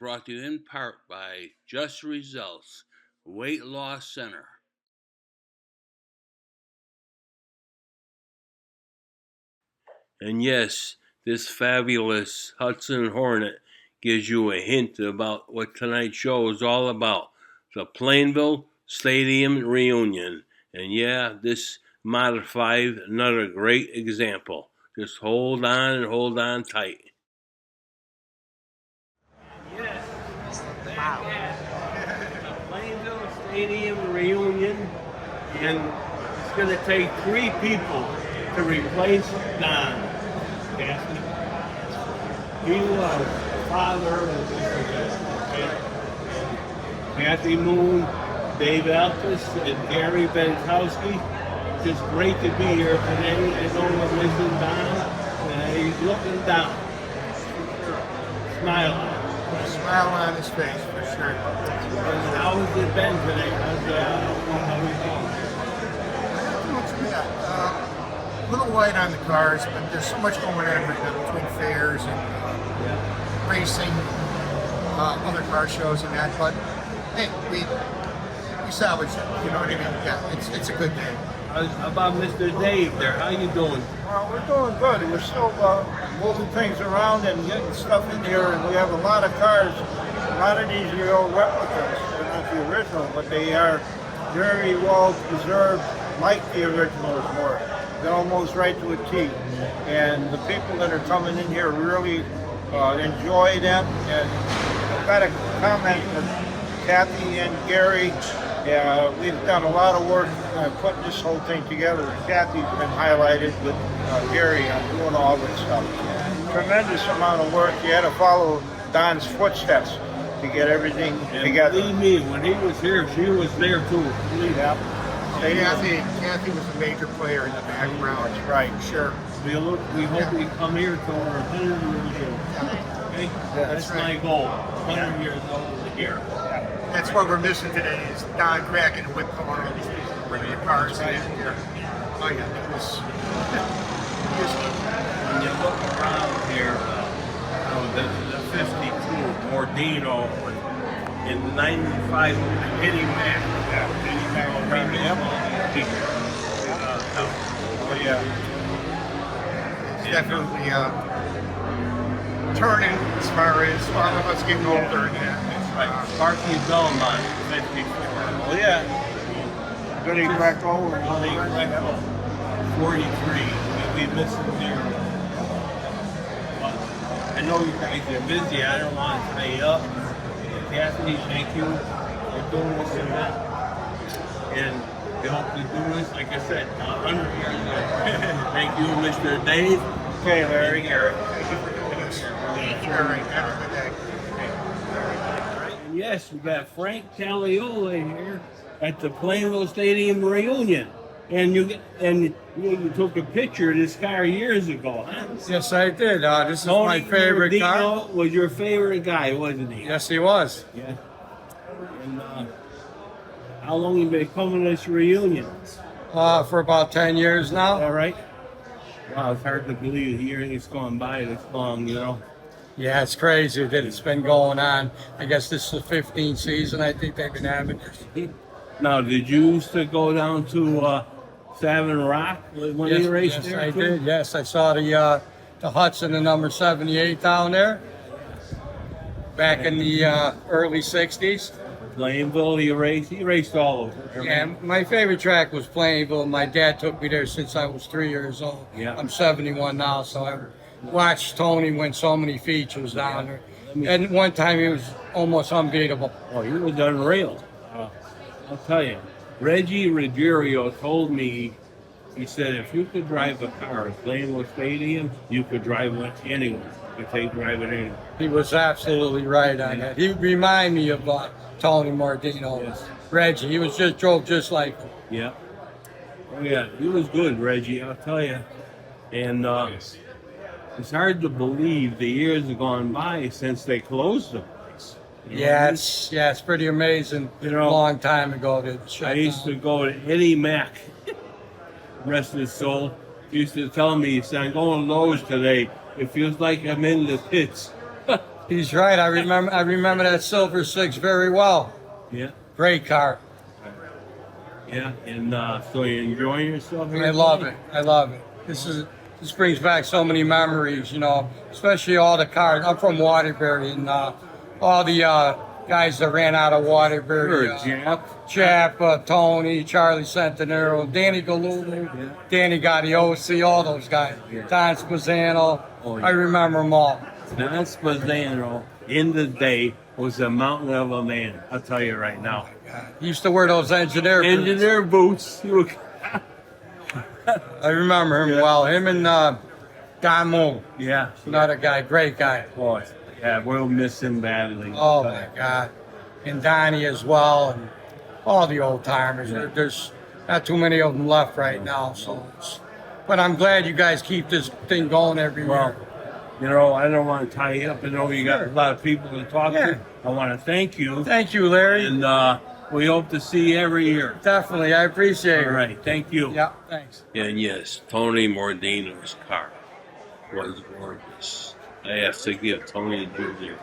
brought to you in part by Just Results Weight Loss Center. And yes, this fabulous Hudson Hornet gives you a hint about what tonight's show is all about. The Plainville Stadium reunion. And yeah, this Mod 5, another great example. Just hold on and hold on tight. Yes, wow. The Plainville Stadium reunion. And it's going to take 3 people to replace Don. He was father of Kathy Moon, Dave Altus, and Gary Benkowski. Just great to be here today. I know we're missing Don. He's looking down. Smiling. A smile on his face, for sure. How has it been today? A little light on the cars, but there's so much going on right now between fairs and racing, other car shows and that. But hey, we salvaged it. You know what I mean? Yeah, it's a good day. How about Mr. Dave there? How you doing? Well, we're doing good. We're still moving things around and getting stuff in here, and we have a lot of cars. A lot of these are the old replicas. They're not the original, but they are very well preserved, like the originals were. They're almost right to a T. And the people that are coming in here really enjoy them. And I've got a comment from Kathy and Gary. We've done a lot of work putting this whole thing together. Kathy's been highlighted with Gary on doing all this stuff. Tremendous amount of work. You had to follow Don's footsteps to get everything together. Believe me, when he was here, she was there too. Yeah. Kathy was a major player in the background. That's right. Sure. We hope we come here till we're 100 years old. Okay? That's right. my goal. 100 years old here. That's what we're missing today is Don cracking a whip going on these people bringing the cars in here. Oh yeah, it was. When you look around here, the 52 Mordino in 95 Eddie Mac. Oh yeah. It's definitely turning as far as all of us getting older. Right. Sparky Belmont, 54. Oh yeah. Goody Greco. 43. We miss him here. I know you guys are busy. I don't want to tie you up. Kathy, thank you for doing this event. And we hope to do this, like I said, 100 years ago. Thank you, Mr. Dave. Okay, Larry. Garrett. Thank you for doing this. Have a good day. Yes, we got Frank Taliola here at the Plainville Stadium reunion. And you took a picture of this car years ago, huh? Yes, I did. This is my favorite car. Tony was your favorite guy, wasn't he? Yes, he was. Yeah. And how long you been coming to this reunion? For about 10 years now. All right. Wow, it's hard to believe the year it's gone by this long, you know. Yeah, it's crazy that it's been going on. I guess this is the 15th season I think they've been having this. Now, did you used to go down to Savin Rock when you raced there? Yes, I did. Yes, I saw the Hudson, the number 78 down there back in the early 60s. Plainville, you raced all over. Yeah, my favorite track was Plainville. My dad took me there since I was 3 years old. Yeah. I'm 71 now, so I watched Tony win so many features down there. And one time he was almost unbeatable. Oh, he was unreal. I'll tell you, Reggie Ruggiero told me, he said, if you could drive a car at Plainville Stadium, you could drive one anywhere. You could drive it anywhere. He was absolutely right on that. He reminded me of Tony Mordino. Yes. Reggie, he was drove just like him. Yeah. Oh, yeah, he was good, Reggie, I'll tell you. And it's hard to believe the years have gone by since they closed the place. Yeah, it's pretty amazing. You know, a long time ago. I used to go to Eddie Mac, rest of his soul. He used to tell me, he said, I'm going to Lowe's today. It feels like I'm in the pits. He's right. I remember that Silver Six very well. Yeah. Great car. Yeah. And so you're enjoying yourself here? I love it. I love it. This brings back so many memories, you know, especially all the cars. I'm from Waterbury, and all the guys that ran out of Waterbury. Jap, Tony, Charlie Centenaro, Danny Galulu, Danny Gaudiosi, all those guys. Don Spazzano. Oh, yeah. I remember them all. Don Spazzano, in the day, was a mountain of a man. I'll tell you right now. He used to wear those engineer boots. I remember him well. Him and Don Moon. Yeah. Another guy, great guy. Boy, yeah, we'll miss him badly. Oh my God. And Donnie as well, and all the old timers. There's not too many of them left right now, but I'm glad you guys keep this thing going every year. Well, you know, I don't want to tie you up. I know you got a lot of people to talk to. I want to thank you. Thank you, Larry. And we hope to see you every year. Definitely, I appreciate it. All right, thank you. Yeah, thanks. And yes, Tony Mordino's car was gorgeous. I have to give Tony Jr.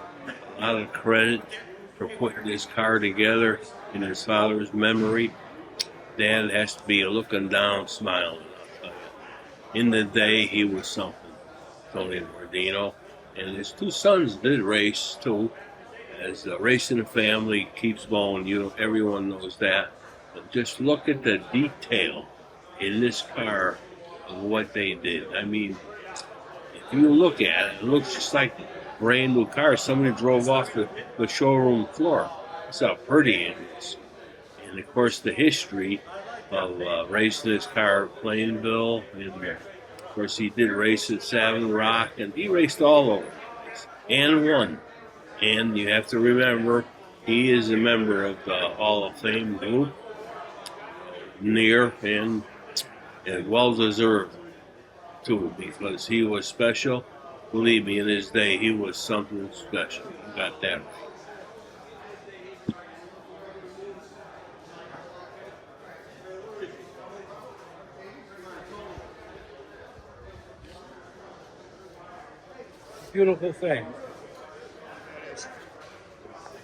a lot of credit for putting this car together in his father's memory. Dad has to be looking down, smiling, I'll tell you. In the day, he was something, Tony Mordino. And his two sons did race, too. As the racing family keeps going, everyone knows that. But just look at the detail in this car of what they did. I mean, if you look at it, it looks just like a brand new car. Somebody drove off the showroom floor. That's how pretty it is. And of course, the history of racing this car at Plainville. And of course, he did race at Savin Rock, and he raced all over the place and won. And you have to remember, he is a member of the Hall of Fame group, near and well deserved too, because he was special. Believe me, in his day, he was something special. You got that right. Beautiful thing.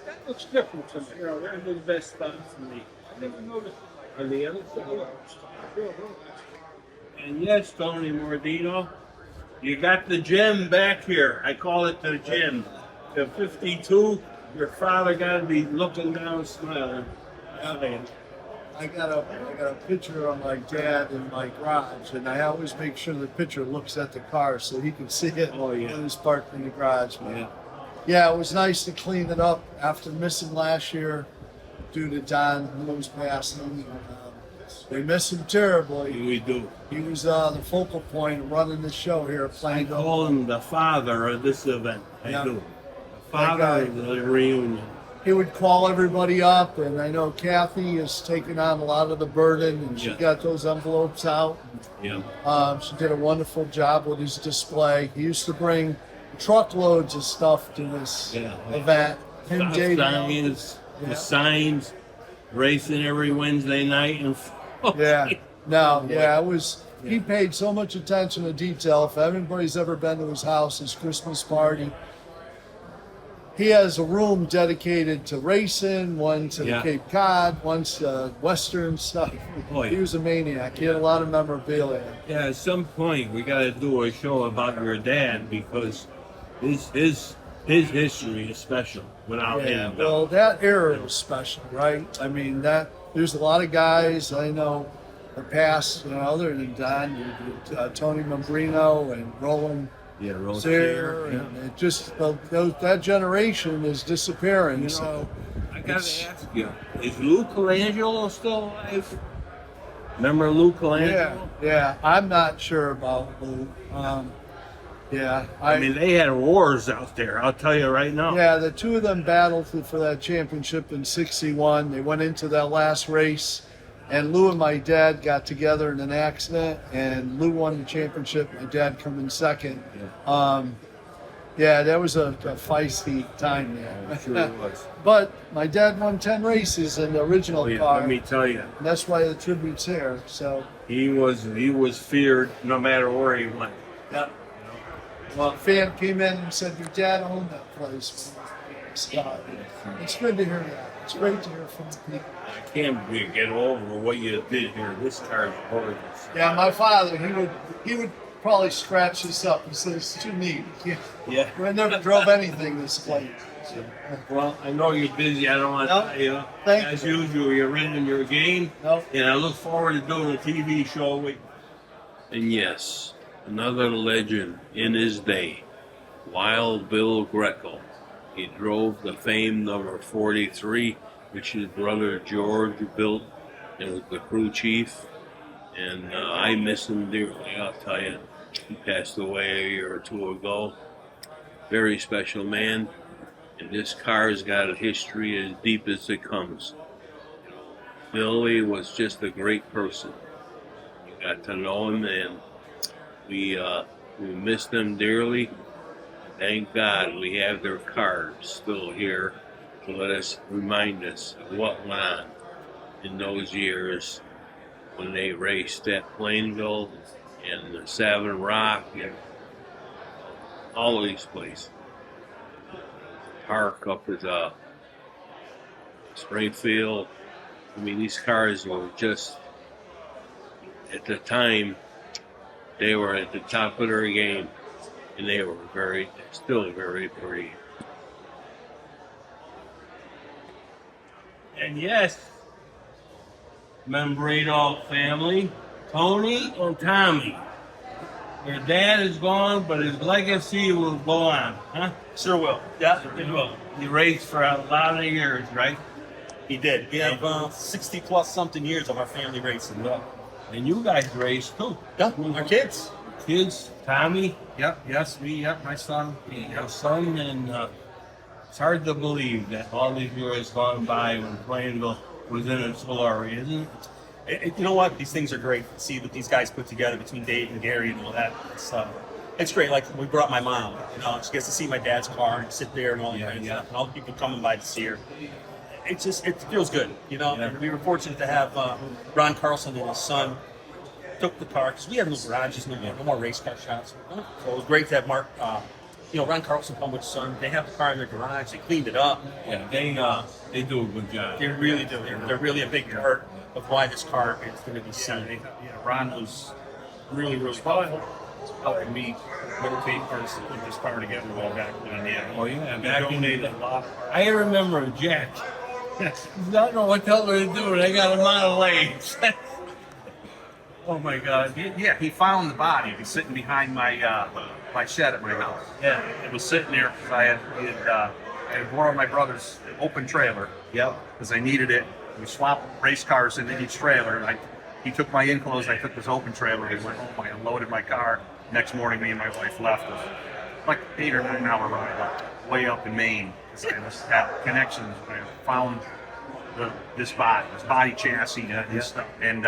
That looks different to me. You know, they're the best spots for me. I never noticed on the other side. And yes, Tony Mordino, you got the gym back here. I call it the gym. The 52, your father got to be looking down, smiling. I got a picture of my dad in my garage, and I always make sure the picture looks at the car so he can see it when it's parked in the garage. Yeah, it was nice to clean it up after missing last year due to Don Lewis passing. We miss him terribly. We do. He was the focal point of running the show here at I Plainville. call him the father of this event. I do. The father of the reunion. He would call everybody up, and I know Kathy is taking on a lot of the burden, and she got those envelopes out. Yeah. She did a wonderful job with his display. He used to bring truckloads of stuff to this event. Him, Signs, the signs, racing every Wednesday night. And it was. He paid so much attention to detail. If anybody's ever been to his house, his Christmas party, he has a room dedicated to racing, one to Cape Cod, one to Western stuff. He was a maniac. He had a lot of memorabilia. Yeah, at some point we got to do a show about your dad, because his history is special without him. Well, that era was special, right? I mean, there's a lot of guys I know the past, other than Don, Tony Membrino and Roland. There, and it just that generation is disappearing. So I gotta ask you: is Lou Colangelo still alive? Remember Lou Colangelo? Yeah. I'm not sure about Lou. I mean, they had wars out there. I'll tell you right now. Yeah, the two of them battled for that championship in '61. They went into that last race. And Lou and my dad got together in an accident, and Lou won the championship. My dad come in second. That was a feisty time there. Sure it was. But my dad won 10 races in the original car. Let me tell you. And that's why the tribute's here. So he was feared no matter where he went. Yeah. a fan came in and said, your dad owned that place. Scott. It's good to hear that. It's great to hear from the people. I can't get over what you did here. This car is gorgeous. Yeah, my father, he would probably scratch this up. He says it's too neat. Yeah. I never drove anything this late. Well, I know you're busy. I don't want to tell you. Thank As you. usual, you're in your game. Nope. And I look forward to doing a TV show with you. And yes, another legend in his day, Wild Bill Greco. He drove the famed number 43, which his brother George built, and was the crew chief. And I miss him dearly, I'll tell you. He passed away a year or two ago. Very special man. And this car's got a history as deep as it comes. Billy was just a great person. You got to know him, and we missed them dearly. Thank God we have their cards still here to let us remind us of what went on in those years when they raced at Plainville and Savin Rock and all these places. Park up at Springfield. I mean, these cars were just, at the time, they were at the top of their game. And they were still very pretty. And yes, Membrado family, Tony and Tommy. Your dad is gone, but his legacy will go on, huh? Sure will. Yeah, it will. He raced for a lot of years, right? He did. We have 60 plus something years of our family racing. And you guys raced too. Yeah, our kids. Kids, Tommy, My son. your son, and it's hard to believe that all these years gone by when Plainville was in its glory, isn't it? You know what? These things are great. See what these guys put together between Dave and Gary and all that. It's great. Like we brought my mom. You know, she gets to see my dad's car and sit there and all that kind of stuff. And all the people coming by to see her. It feels good. You know, and we were fortunate to have Ron Carlson and his son took the car because we had no garages, no more race car shops. So it was great to have Mark, Ron Carlson come with his son. They have the car in their garage. They cleaned it up. Yeah, they do a good job. They really do. They're really a big part of why this car is going to be seen. Ron was really helpful, helping me motivate first to put this car together way back then. Yeah. Oh yeah, He back in donated the a lot. I remember Jack. I don't know what the hell they're doing. They got him on the legs. Oh my God! He found the body. It was sitting behind my my shed at my house. Yeah. It was sitting there because I had borrowed my brother's open trailer. Yep. Because I needed it. We swapped race cars into each trailer. He took my enclosed, I took his open trailer, he went home, I unloaded my car. Next morning, me and my wife left. It was like 8 or 9 hour ride, way up in Maine. I just had connections. I found this body chassis, this stuff, and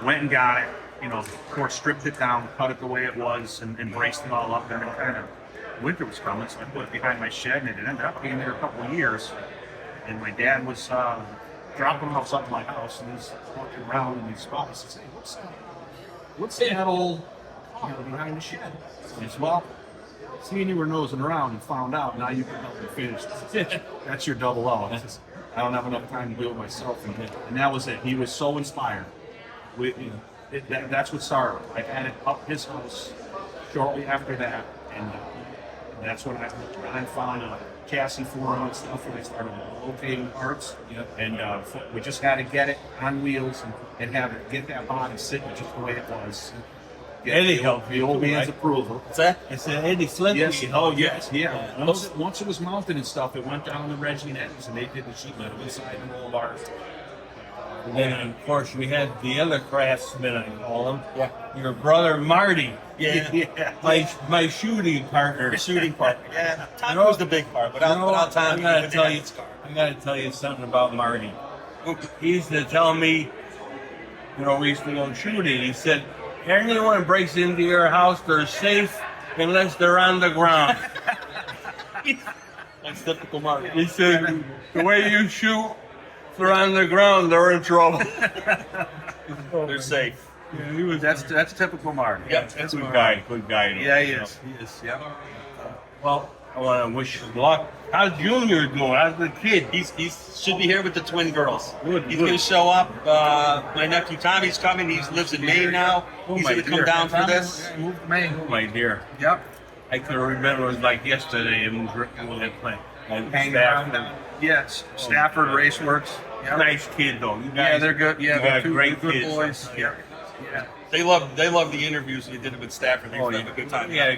went and got it. You know, of course, stripped it down, cut it the way it was, and braced it all up. And then kind of winter was coming, so I put it behind my shed, and it ended up being there a couple of years. And my dad was dropping off something at my house, and he's walking around in these spots. He said, "Hey, what's that old car behind the shed?" And it's, well, seeing you were nosing around and found out, now you can help me finish this. That's your double O. I don't have enough time to do it myself. And that was it. He was so inspired. That's what started. I had it up his house shortly after that. And that's when I found a chassis for him and stuff, and I started locating parts. And we just had to get it on wheels and have it, get that body sitting just the way it was. Eddie helped the old man's approval. What's that? It's an Eddie Flippy. Yes. Oh, yes. Yeah. Yeah. Once it was mounted and stuff, it went down to Reggie and Eddie's, and they did the sheet metal inside and all of ours. And then, of course, we had the other craftsman, I call him. Yeah. Your brother, Marty. Yeah. My shooting partner. The shooting part. Yeah. Tommy You know- was the big part, but You know without what? Tommy, I we gotta couldn't tell you something about Marty. He used to tell me, we used to go shooting. He said, anyone breaks into your house, they're safe unless they're on the ground. That's typical Marty. He said, the way you shoot, if they're on the ground, they're in trouble. They're safe. Yeah, he was. That's typical Marty. Yep, that's good guy. Good guy. Yeah, he is. He is. Yeah. Well, I want to wish you luck. How's Junior doing? How's the kid? He's should be here with the twin girls. Good, He's good. gonna show up. My nephew Tommy's coming. He lives in Maine now. He's my gonna come dear. down for this. Move to Maine. Oh, my dear. Yep. I can remember it was like yesterday when they played. Hang around. Yes. Stafford Raceworks. Yep. Nice kid though. You guys, Yeah, they're good. Yeah, you they're got two great good kids. boys. Yeah. Yeah. They love the interviews you did it with Stafford. They have a good time. Yeah.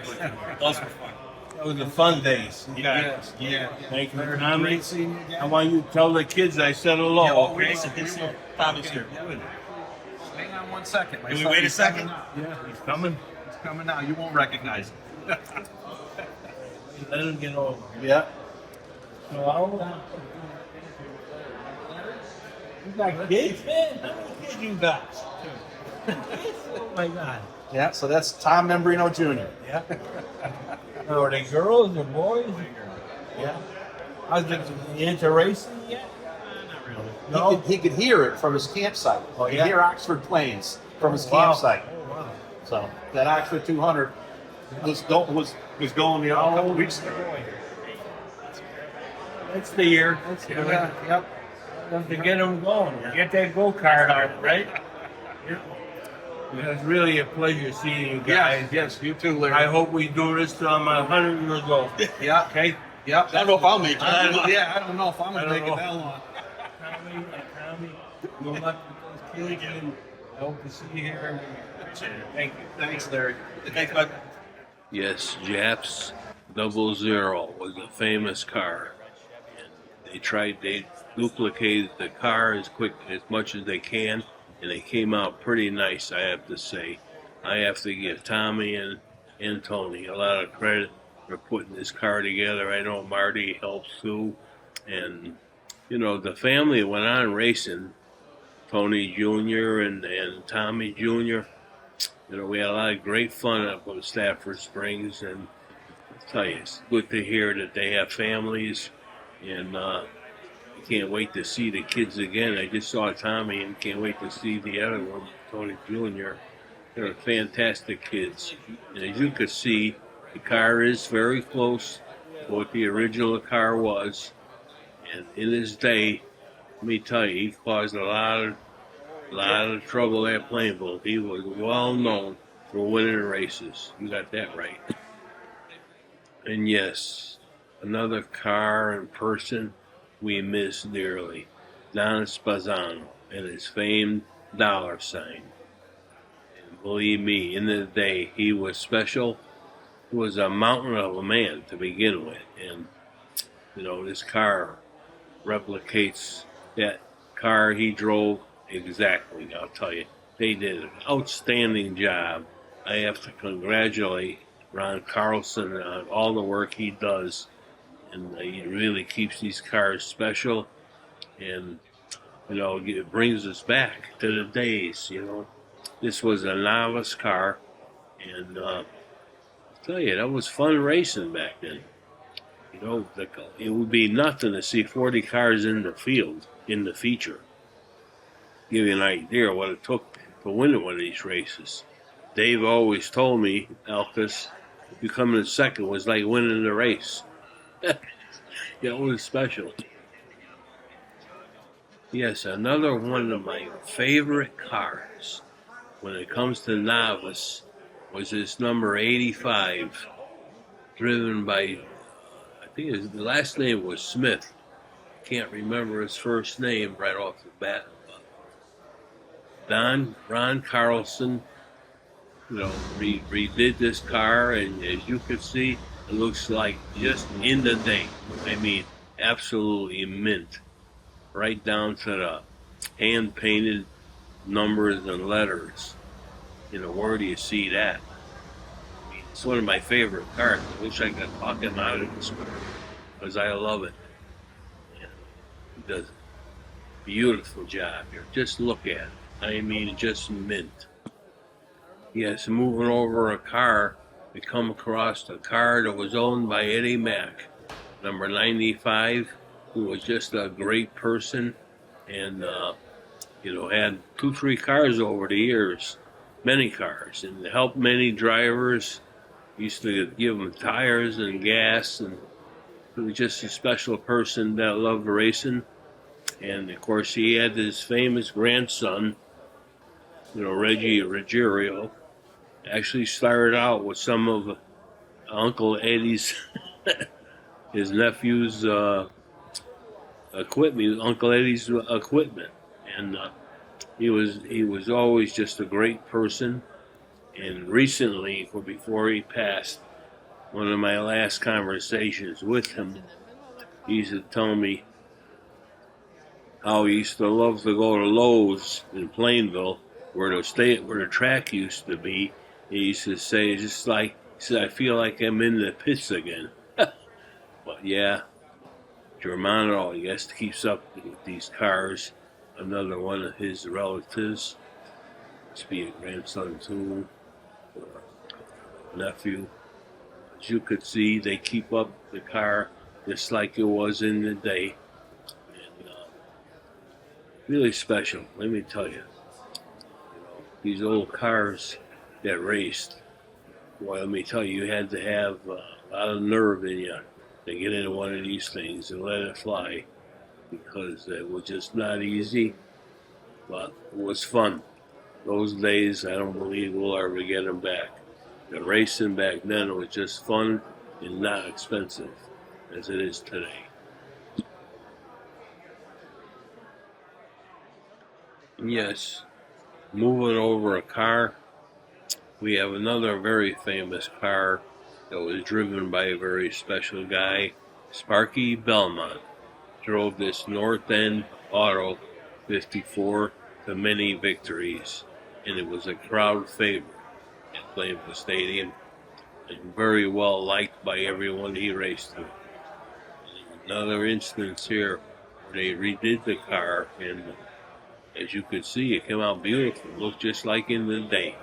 Those were fun. That was the fun days. Yes. Yeah. Thank you, Tommy. I want you to tell the kids I said hello. Yeah, oh, Okay? wait a second. Tommy's here. Hang on 1 second. Can we wait a second? Yeah, he's coming. He's coming now. You won't recognize him. Let him get over. Yeah. So I'll. You got kids, man? How many kids you got? Oh my God. Yeah. So that's Tom Membrino Jr. Yeah. Are they girls or boys? Yeah. How's the into racing yet? Not really. He could hear it from his campsite. Oh, He yeah? could hear Oxford Plains from his Wow. campsite. Oh wow. So that Oxford 200 was going the other couple weeks ago. That's the year. That's the year. Yep. To get them going. Get that go-kart out, right? It's really a pleasure seeing you guys. Yes. You too, Larry. I hope we do this till I'm 100 years old. Yeah. Okay? Yep. I don't know if I'll make it. I don't know if I'm I gonna don't make know. it that long. Tommy, good luck with those kids. And I hope to see you here. Thank you. Thanks, Larry. Thanks, bud. Yes, Japs 00 was a famous car. And they duplicated the car as much as they can, and they came out pretty nice, I have to say. I have to give Tommy and Tony a lot of credit for putting this car together. I know Marty helps too. And, you know, the family went on racing, Tony Jr. and Tommy Jr. You know, we had a lot of great fun up at Stafford Springs, and I'll tell you, it's good to hear that they have families, and I can't wait to see the kids again. I just saw Tommy and can't wait to see the other one, Tony Jr. They're fantastic kids. And as you could see, the car is very close to what the original car was. And in his day, let me tell you, he caused a lot of trouble at Plainville. He was well known for winning races. You got that right. And yes, another car and person we miss dearly, Don Spazzano and his famed dollar sign. And believe me, in the day, he was special. He was a mountain of a man to begin with. And, you know, this car replicates that car he drove exactly. I'll tell you, they did an outstanding job. I have to congratulate Ron Carlson on all the work he does, and he really keeps these cars special. And you know, it brings us back to the days. You know, this was a novice car, and I'll tell you, that was fun racing back then. You know, it would be nothing to see 40 cars in the field in the feature. Give you an idea of what it took to win one of these races. Dave always told me, Alcus, becoming second was like winning the race. It was special. Yes, another one of my favorite cars when it comes to novice was this number 85, driven by, I think the last name was Smith. Can't remember his first name right off the bat. Ron Carlson, you know, redid this car, and as you can see, it looks like just in the day. I mean, absolutely mint, right down to the hand-painted numbers and letters. You know, where do you see that? I mean, it's one of my favorite cars. I wish I could talk him out of this because I love it. Yeah, he does a beautiful job here. Just look at it. I mean, just mint. Yes, moving over a car, we come across a car that was owned by Eddie Mack, number 95, who was just a great person and, you know, had 2-3 cars over the years. many cars and helped many drivers. Used to give them tires and gas, and he was just a special person that loved racing. And of course, he had his famous grandson, Reggie Ruggiero. Actually started out with some of Uncle Eddie's, his nephew's equipment, Uncle Eddie's equipment, and he was always just a great person. And recently, before he passed, one of my last conversations with him, he used to tell me how he used to love to go to Lowe's in Plainville, where the track used to be. He used to say, he said, I feel like I'm in the pits again. But yeah, Germano, I guess, keeps up with these cars. Another one of his relatives, must be a grandson too, or nephew. As you could see, they keep up the car just like it was in the day. And really special, let me tell you. These old cars that raced, well, let me tell you, you had to have a lot of nerve in you to get into one of these things and let it fly, because it was just not easy, but it was fun. Those days, I don't believe we'll ever get them back. The racing back then was just fun and not expensive as it is today. Yes, moving over a car, we have another very famous car that was driven by a very special guy. Sparky Belmont drove this North End Auto 54 to many victories, and it was a crowd favorite at Plainville Stadium, and very well liked by everyone he raced with. Another instance here where they redid the car, and as you could see, it came out beautiful. It looked just like in the day.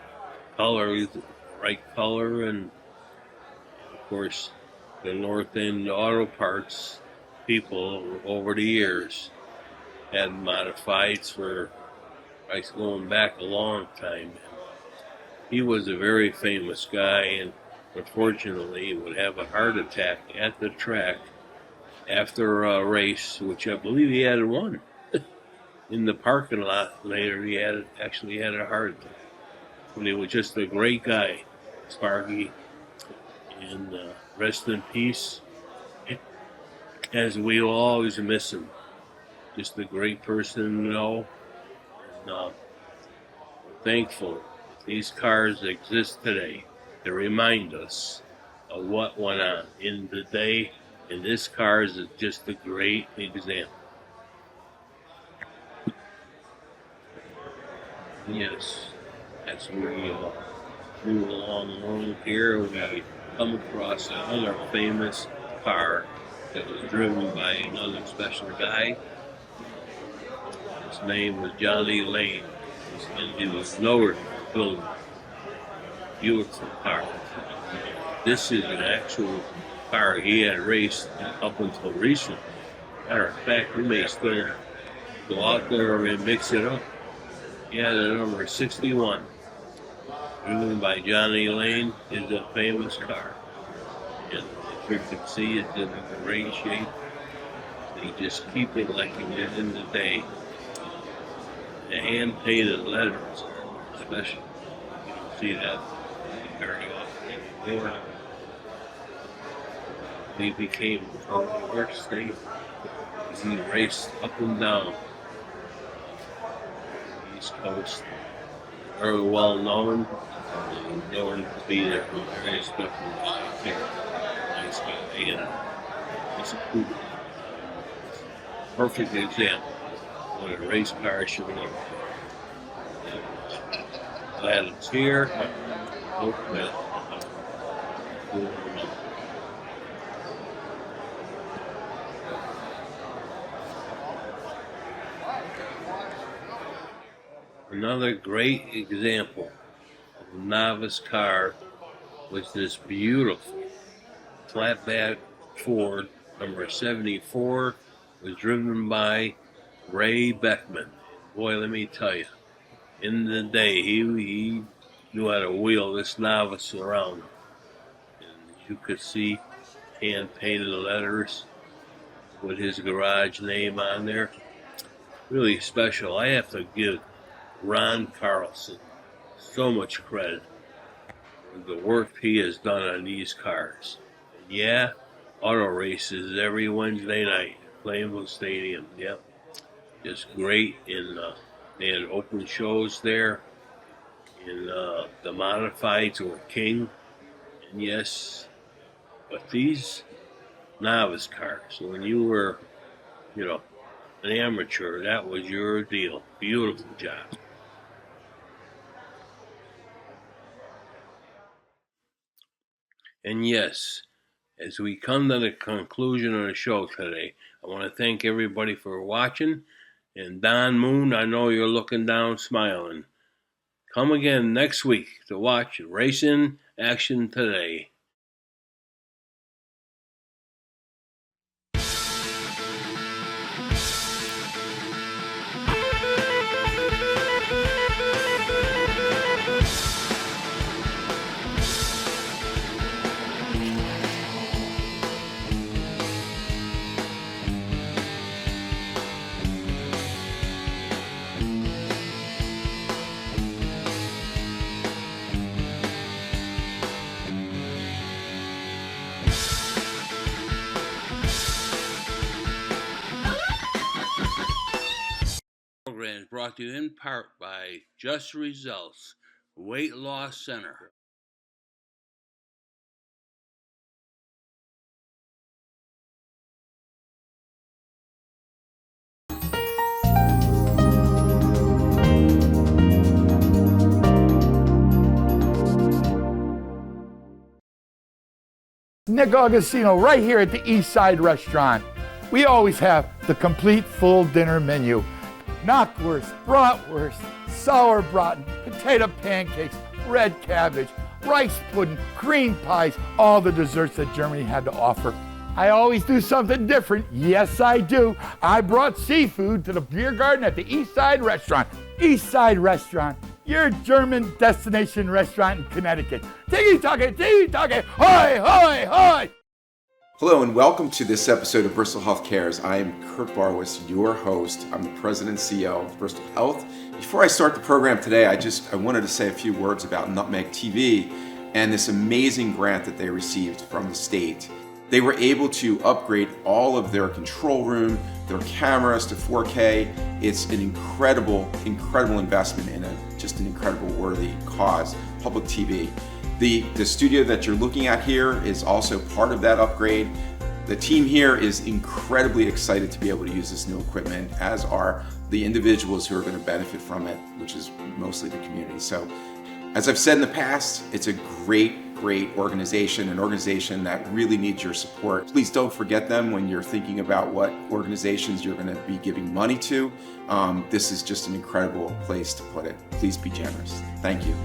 Color is the right color, and of course, the North End Auto Parts people over the years had modifieds for going back a long time. He was a very famous guy, and unfortunately would have a heart attack at the track after a race, which I believe he had won. In the parking lot later, he actually had a heart attack. But he was just a great guy, Sparky, and rest in peace, as we will always miss him. Just a great person, and thankful these cars exist today to remind us of what went on in the day, and this car is just a great example. Yes, as we move along the road here, we come across another famous car that was driven by another special guy. His name was Johnny Lane, and he was lowered building. Beautiful car. This is an actual car he had raced up until recently. Matter of fact, we may still go out there and mix it up. Yeah, the number 61, driven by Johnny Lane, is a famous car. And as you can see, it's in great shape. They just keep it like it did in the day. The hand-painted letters are special. You don't see that very often anymore. He became from New York State. He raced up and down the East Coast. Very well known. And known to be there from various different nice guy. And it's a cool, perfect example of what a race car should look like. Glad it's here. Look at another great example of a novice car was this beautiful flatbed Ford number 74, was driven by Ray Beckman. Boy, let me tell you, in the day, he knew how to wheel this novice around. And you could see hand-painted letters with his garage name on there. Really special. I have to give Ron Carlson so much credit for the work he has done on these cars. And yeah, auto races every Wednesday night at Plainville Stadium. Yep, just great. They had open shows there. And the modifieds were king. And yes, but these novice cars, when you were, an amateur, that was your deal. Beautiful job. And yes, as we come to the conclusion of the show today, I want to thank everybody for watching. And Don Moon, I know you're looking down smiling. Come again next week to watch Racing Action Today. Program is brought to you in part by Just Results Weight Loss Center. Nick Augustino right here at the East Side Restaurant. We always have the complete full dinner menu. Knockwurst, bratwurst, sauerbraten, potato pancakes, red cabbage, rice pudding, cream pies, all the desserts that Germany had to offer. I always do something different. Yes, I do. I brought seafood to the beer garden at the East Side Restaurant. East Side Restaurant, your German destination restaurant in Connecticut. Tiki-taka, hoy, hoy, hoy! Hello and welcome to this episode of Bristol Health Cares. I am Kurt Barwis, your host. I'm the President and CEO of Bristol Health. Before I start the program today, I wanted to say a few words about Nutmeg TV and this amazing grant that they received from the state. They were able to upgrade all of their control room, their cameras to 4K. It's an incredible investment in just an incredible worthy cause, public TV. The studio that you're looking at here is also part of that upgrade. The team here is incredibly excited to be able to use this new equipment, as are the individuals who are going to benefit from it, which is mostly the community. So, as I've said in the past, it's a great organization, an organization that really needs your support. Please don't forget them when you're thinking about what organizations you're going to be giving money to. This is just an incredible place to put it. Please be generous. Thank you.